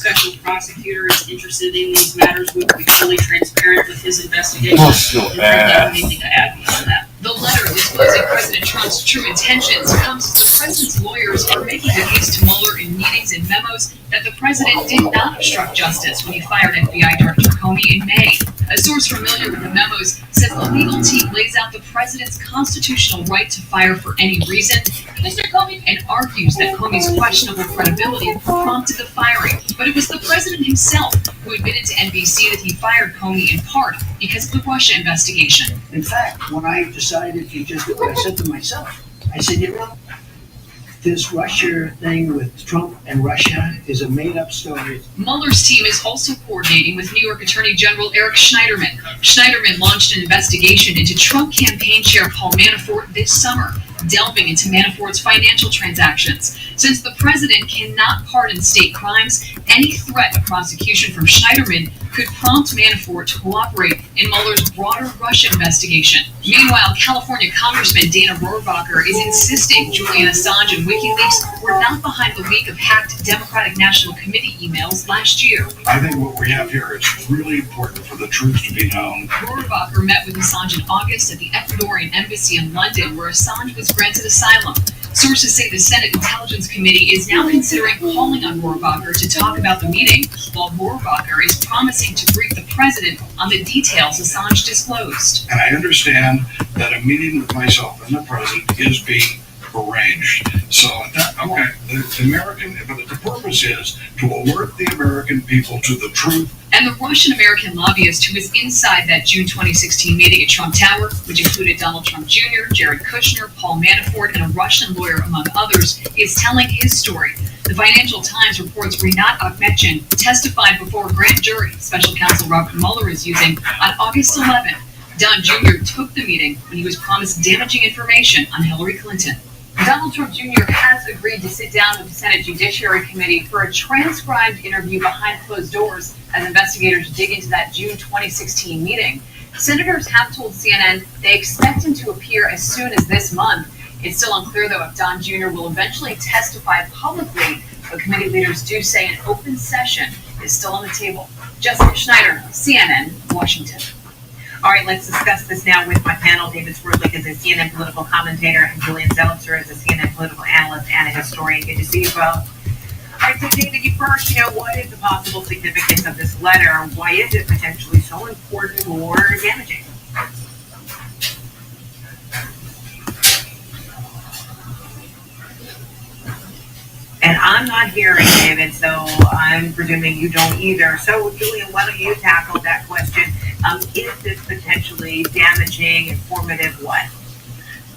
special prosecutor is interested in these matters, we will be fully transparent with his investigation. Oh, Anything to add beyond that? The letter disclosing President Trump's true intentions comes as the president's lawyers are making the case to Mueller in meetings and memos that the president did not obstruct justice when he fired FBI Director Comey in May. A source familiar with the memos says the legal team lays out the president's constitutional right to fire for any reason, Mr. Comey, and argues that Comey's questionable credibility prompted the firing. But it was the president himself who admitted to NBC that he fired Comey in part because of the Russia investigation. In fact, when I decided to just do it, I said to myself, I said, you know, this Russia thing with Trump and Russia is a made-up story. Mueller's team is also coordinating with New York Attorney General Eric Schneiderman. Schneiderman launched an investigation into Trump campaign chair Paul Manafort this summer, delving into Manafort's financial transactions. Since the president cannot pardon state crimes, any threat of prosecution from Schneiderman could prompt Manafort to cooperate in Mueller's broader Russia investigation. Meanwhile, California Congressman Dana Rohrabacher is insisting Julian Assange and WikiLeaks were not behind the leak of hacked Democratic National Committee emails last year. I think what we have here is really important for the truth to be known. Rohrabacher met with Assange in August at the Ecuadorian embassy in London, where Assange was granted asylum. Sources say the Senate Intelligence Committee is now considering calling on Rohrabacher to talk about the meeting, while Rohrabacher is promising to brief the president on the details Assange disclosed. And I understand that a meeting with myself and the president is being arranged. So the purpose is to alert the American people to the truth. And the Russian-American lobbyist who was inside that June 2016 meeting at Trump Tower, which included Donald Trump Jr., Jared Kushner, Paul Manafort, and a Russian lawyer, among others, is telling his story. The Financial Times reports Rinat Akhmetjan testified before a grand jury Special Counsel Robert Mueller is using on August 11th. Don Jr. took the meeting when he was promised damaging information on Hillary Clinton. Donald Trump Jr. has agreed to sit down with the Senate Judiciary Committee for a transcribed interview behind closed doors as investigators dig into that June 2016 meeting. Senators have told CNN they expect him to appear as soon as this month. It's still unclear, though, if Don Jr. will eventually testify publicly, but committee leaders do say an open session is still on the table. Jessica Schneider, CNN, Washington. All right, let's discuss this now with my panel. David Swerdlick is a CNN political commentator, and Julian Zelizer is a CNN political analyst and a historian. Good to see you both. All right, so David, you first, what is the possible significance of this letter? Why is it potentially so important or damaging? And I'm not hearing, David, so I'm presuming you don't either. So, Julian, why don't you tackle that question? Is this potentially damaging, informative, what?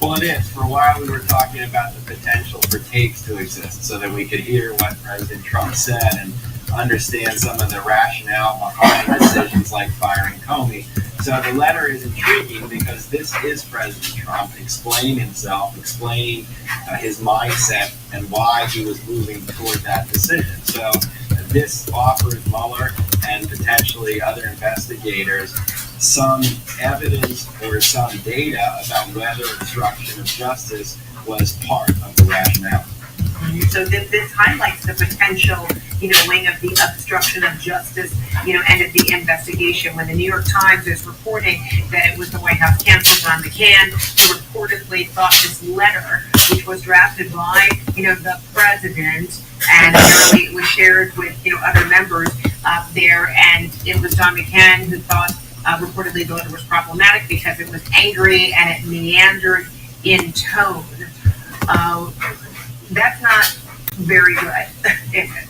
Well, it is. For a while, we were talking about the potential for tapes to exist so that we could hear what President Trump said and understand some of the rationale behind decisions like firing Comey. So the letter is intriguing because this is President Trump explaining himself, explaining his mindset and why he was moving toward that decision. So this offers Mueller and potentially other investigators some evidence or some data about whether obstruction of justice was part of the rationale. So this highlights the potential, wing of the obstruction of justice, end of the investigation. When the New York Times is reporting that it was the White House counsel, John McCain, who reportedly thought this letter, which was drafted by, the president, and apparently it was shared with, other members there, and it was John McCain who thought reportedly the letter was problematic because it was angry and it meandered in tone. That's not very good, is it?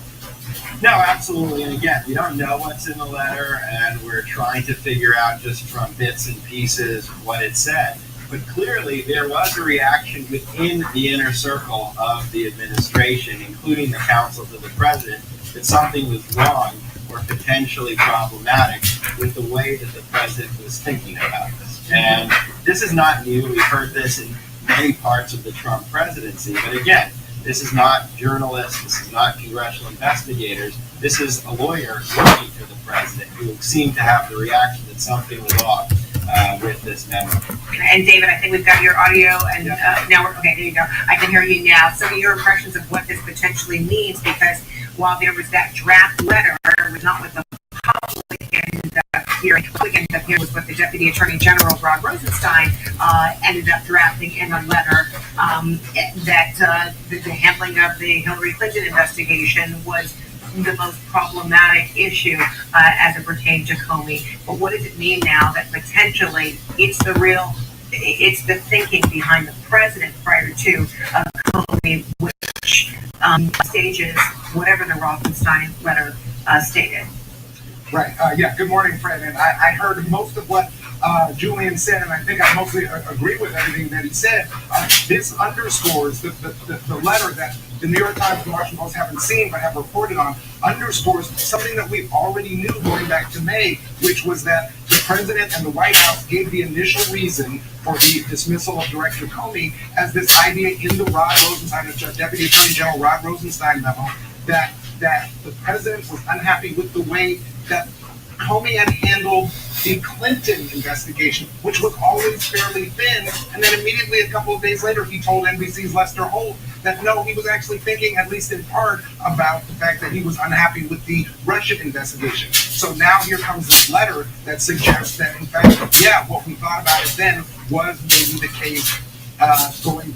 No, absolutely. And again, we don't know what's in the letter, and we're trying to figure out just from bits and pieces what it said. But clearly, there was a reaction within the inner circle of the administration, including the counsel to the president, that something was wrong or potentially problematic with the way that the president was thinking about this. And this is not new. We've heard this in many parts of the Trump presidency. But again, this is not journalists. This is not congressional investigators. This is a lawyer working for the president who seemed to have the reaction that something was off with this memo. And David, I think we've got your audio, and now we're okay. There you go. I can hear you now. Some of your impressions of what this potentially means, because while there was that draft letter, it was not what the public ended up hearing. The public ended up hearing was what the Deputy Attorney General, Rod Rosenstein, ended up drafting in a letter that the handling of the Hillary Clinton investigation was the most problematic issue as it pertained to Comey. But what does it mean now that potentially it's the thinking behind the president prior to Comey, which stages whatever the Rosenstein letter stated? Right. Yeah. Good morning, Fred. And I heard most of what Julian said, and I think I mostly agree with everything that he said. This underscores the letter that the New York Times and the Washington Post haven't seen but have reported on, underscores something that we already knew going back to May, which was that the president and the White House gave the initial reason for the dismissal of Director Comey as this idea in the Rod Rosenstein, Deputy Attorney General Rod Rosenstein memo, that the president was unhappy with the way that Comey had handled the Clinton investigation, which was always fairly thin, and then immediately a couple of days later he told NBC's Lester Holt that no, he was actually thinking, at least in part, about the fact that he was unhappy with the Russian investigation. So now here comes this letter that suggests that, in fact, yeah, what we thought about it then was maybe the case going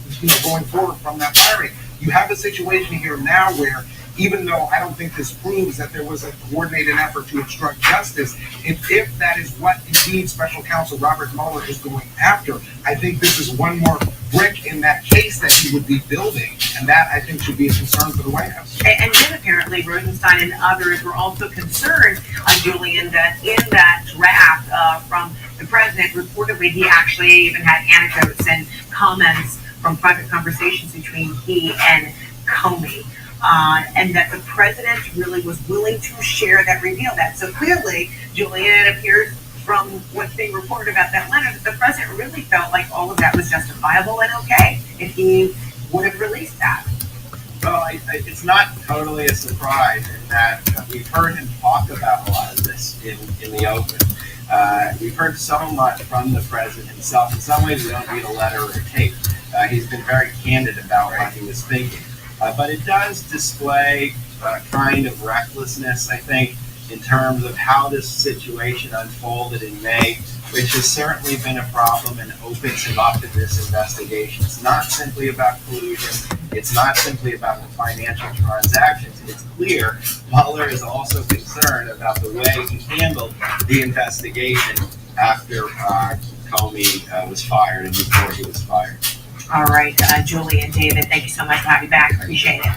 forward from that firing. You have a situation here now where, even though I don't think this proves that there was a coordinated effort to obstruct justice, if that is what indeed Special Counsel Robert Mueller is going after, I think this is one more brick in that case that he would be building, and that I think should be a concern for the White House. And then apparently Rosenstein and others were also concerned, Julian, that in that draft from the president, reportedly he actually even had anecdotes and comments from private conversations between he and Comey. And that the president really was willing to share that, reveal that. So clearly, Julian, it appears from what's being reported about that letter that the president really felt like all of that was justifiable and okay if he would have released that. Well, it's not totally a surprise in that we've heard him talk about a lot of this in the open. We've heard so much from the president himself. In some ways, we don't need a letter or a tape. He's been very candid about what he was thinking. But it does display a kind of recklessness, I think, in terms of how this situation unfolded in May, which has certainly been a problem and opens him up in this investigation. It's not simply about collusion. It's not simply about the financial transactions. It's clear Mueller is also concerned about the way he handled the investigation after Comey was fired and before he was fired. All right, Julie and David, thank you so much for having me back. Appreciate it.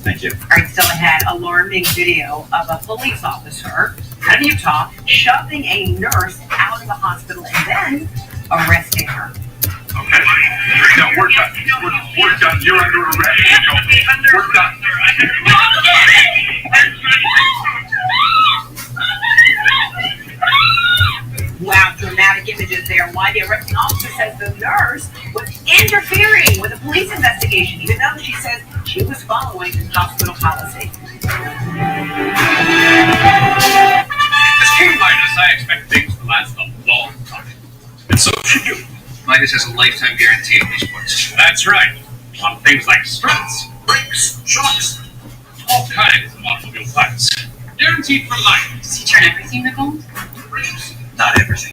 Thank you. All right, still ahead, alarming video of a police officer out of Utah shoving a nurse out of the hospital and then arresting her. Okay. No, we're done. We're done. You're under arrest. We're done. Wow, dramatic images there. Why the arresting officer says the nurse was interfering with a police investigation, even though she says she was following hospital policy. As King Midas, I expect things to last a long time. And so should you. Midas has a lifetime guarantee on these parts. That's right. On things like struts, brakes, shocks, all kinds of automobile parts. Guaranteed for life. Does he turn everything to gold? Brakes. Not everything.